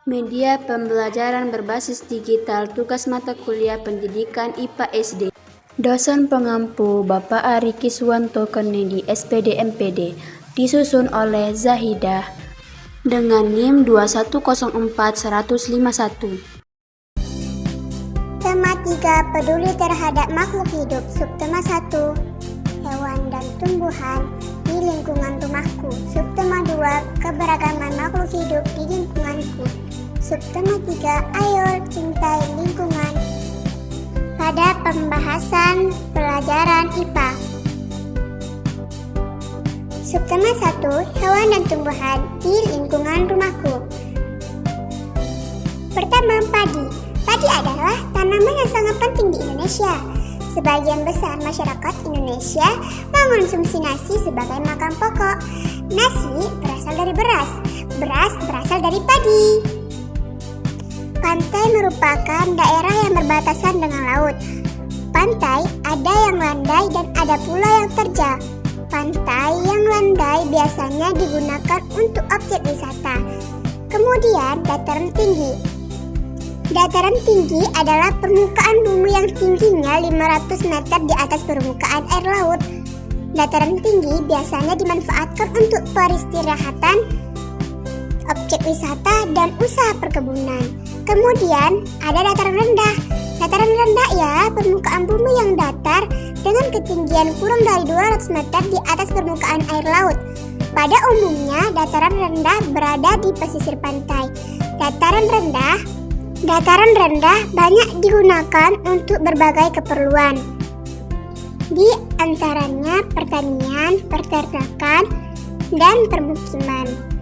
Media pembelajaran berbasis digital, tugas mata kuliah pendidikan IPA SD. Dosen pengampu Bapak Ari Kiswanto Kennedy, SPD MPD, disusun oleh Zahidah dengan NIM 2104151. Tema 3, peduli terhadap makhluk hidup. Subtema 1, hewan dan tumbuhan di lingkungan rumahku. Subtema 2, keberagaman makhluk hidup di lingkunganku. Subtema 3, ayo cintai lingkungan. Pada pembahasan pelajaran IPA. Subtema 1, hewan dan tumbuhan di lingkungan rumahku. Pertama, padi. Padi adalah tanaman yang sangat penting di Indonesia. Sebagian besar masyarakat Indonesia mengonsumsi nasi sebagai makan pokok. Nasi berasal dari beras, beras berasal dari padi. Pantai merupakan daerah yang berbatasan dengan laut. Pantai ada yang landai dan ada pula yang terjal. Pantai yang landai biasanya digunakan untuk objek wisata. Kemudian dataran tinggi. Dataran tinggi adalah permukaan bumi yang tingginya 500 meter di atas permukaan air laut. Dataran tinggi biasanya dimanfaatkan untuk peristirahatan, objek wisata, dan usaha perkebunan. Kemudian ada dataran rendah. Dataran rendah ya permukaan bumi yang datar dengan ketinggian kurang dari 200 meter di atas permukaan air laut. Pada umumnya dataran rendah berada di pesisir pantai. Dataran rendah banyak digunakan untuk berbagai keperluan. Di antaranya pertanian, peternakan, dan permukiman.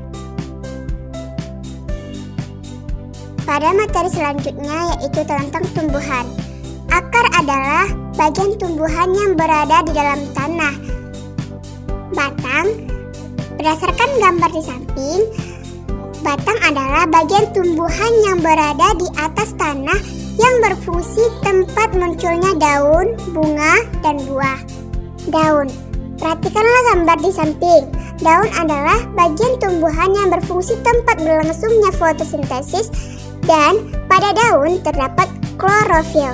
Pada materi selanjutnya yaitu tentang tumbuhan. Akar adalah bagian tumbuhan yang berada di dalam tanah. Batang, berdasarkan gambar di samping, batang adalah bagian tumbuhan yang berada di atas tanah yang berfungsi tempat munculnya daun, bunga, dan buah. Daun, perhatikanlah gambar di samping. Daun adalah bagian tumbuhan yang berfungsi tempat berlangsungnya fotosintesis, dan pada daun terdapat klorofil.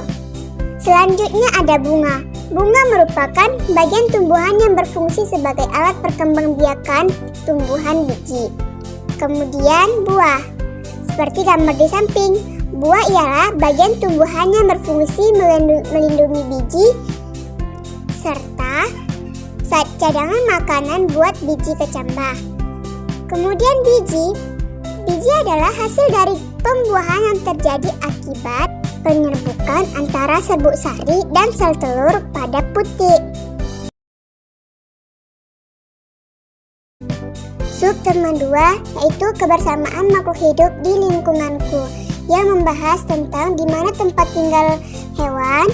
Selanjutnya ada bunga. Bunga merupakan bagian tumbuhan yang berfungsi sebagai alat perkembangbiakan tumbuhan biji. Kemudian buah. Seperti gambar di samping, buah ialah bagian tumbuhan yang berfungsi melindungi biji serta cadangan makanan buat biji kecambah. Kemudian biji adalah hasil dari pembuahan yang terjadi akibat penyerbukan antara serbuk sari dan sel telur pada putik. Subtema 2 yaitu kebersamaan makhluk hidup di lingkunganku, yang membahas tentang di mana tempat tinggal hewan,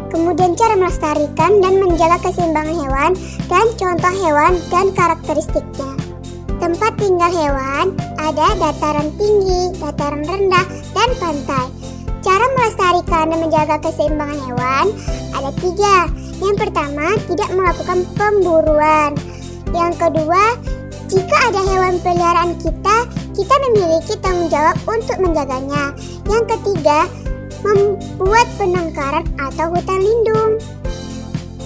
kemudian cara melestarikan dan menjaga keseimbangan hewan, dan contoh hewan dan karakteristiknya. Tempat tinggal hewan ada dataran tinggi, dataran rendah, dan pantai. Cara melestarikan dan menjaga keseimbangan hewan ada 3. Yang pertama, tidak melakukan pemburuan. Yang kedua, jika ada hewan peliharaan kita memiliki tanggung jawab untuk menjaganya. Yang ketiga, membuat penangkaran atau hutan lindung.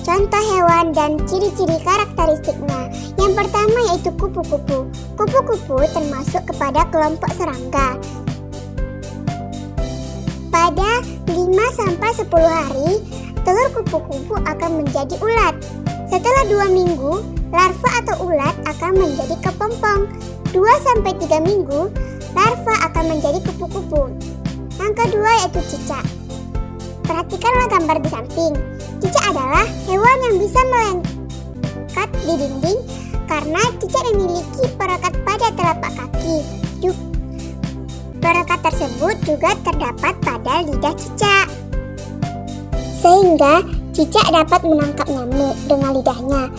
Contoh hewan dan ciri-ciri karakteristiknya. Yang pertama yaitu kupu-kupu. Kupu-kupu termasuk kepada kelompok serangga. Pada 5-10 hari, telur kupu-kupu akan menjadi ulat. Setelah 2 minggu, larva atau ulat akan menjadi kepompong. 2-3 minggu, larva akan menjadi kupu-kupu. Yang kedua yaitu cicak. Perhatikanlah gambar di samping. Cicak adalah hewan yang bisa melengket di dinding karena cicak memiliki perekat pada telapak kaki. Perekat tersebut juga terdapat pada lidah cicak, sehingga cicak dapat menangkap nyamuk dengan lidahnya.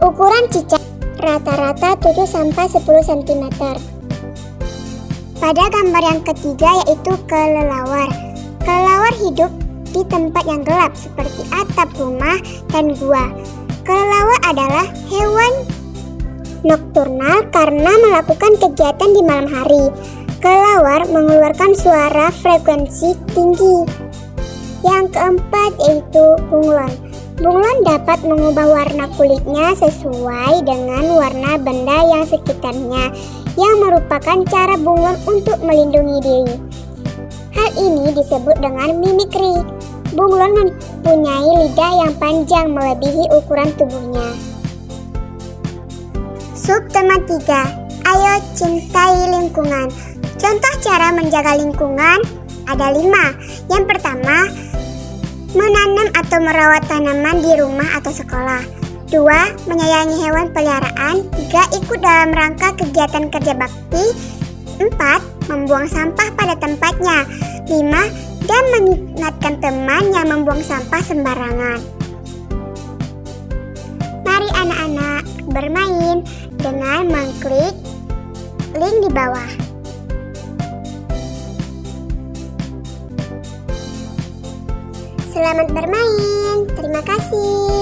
Ukuran cicak rata-rata 7-10 cm. Pada gambar yang ketiga yaitu kelelawar. Kelelawar hidup di tempat yang gelap seperti atap rumah dan gua. Kelelawar adalah hewan nokturnal karena melakukan kegiatan di malam hari. Kelelawar mengeluarkan suara frekuensi tinggi. Yang keempat yaitu bunglon. Bunglon dapat mengubah warna kulitnya sesuai dengan warna benda yang sekitarnya, yang merupakan cara bunglon untuk melindungi diri. Hal ini disebut dengan mimikri. Bunglon mempunyai lidah yang panjang melebihi ukuran tubuhnya. Subtema 3. Ayo cintai lingkungan. Contoh cara menjaga lingkungan ada 5. Yang pertama, menanam atau merawat tanaman di rumah atau sekolah. 2. Menyayangi hewan peliharaan. 3. Ikut dalam rangka kegiatan kerja bakti. 4. Membuang sampah pada tempatnya. 5. Dan mengingatkan teman yang membuang sampah sembarangan. Mari anak-anak bermain dengan mengklik link di bawah. Selamat bermain, terima kasih.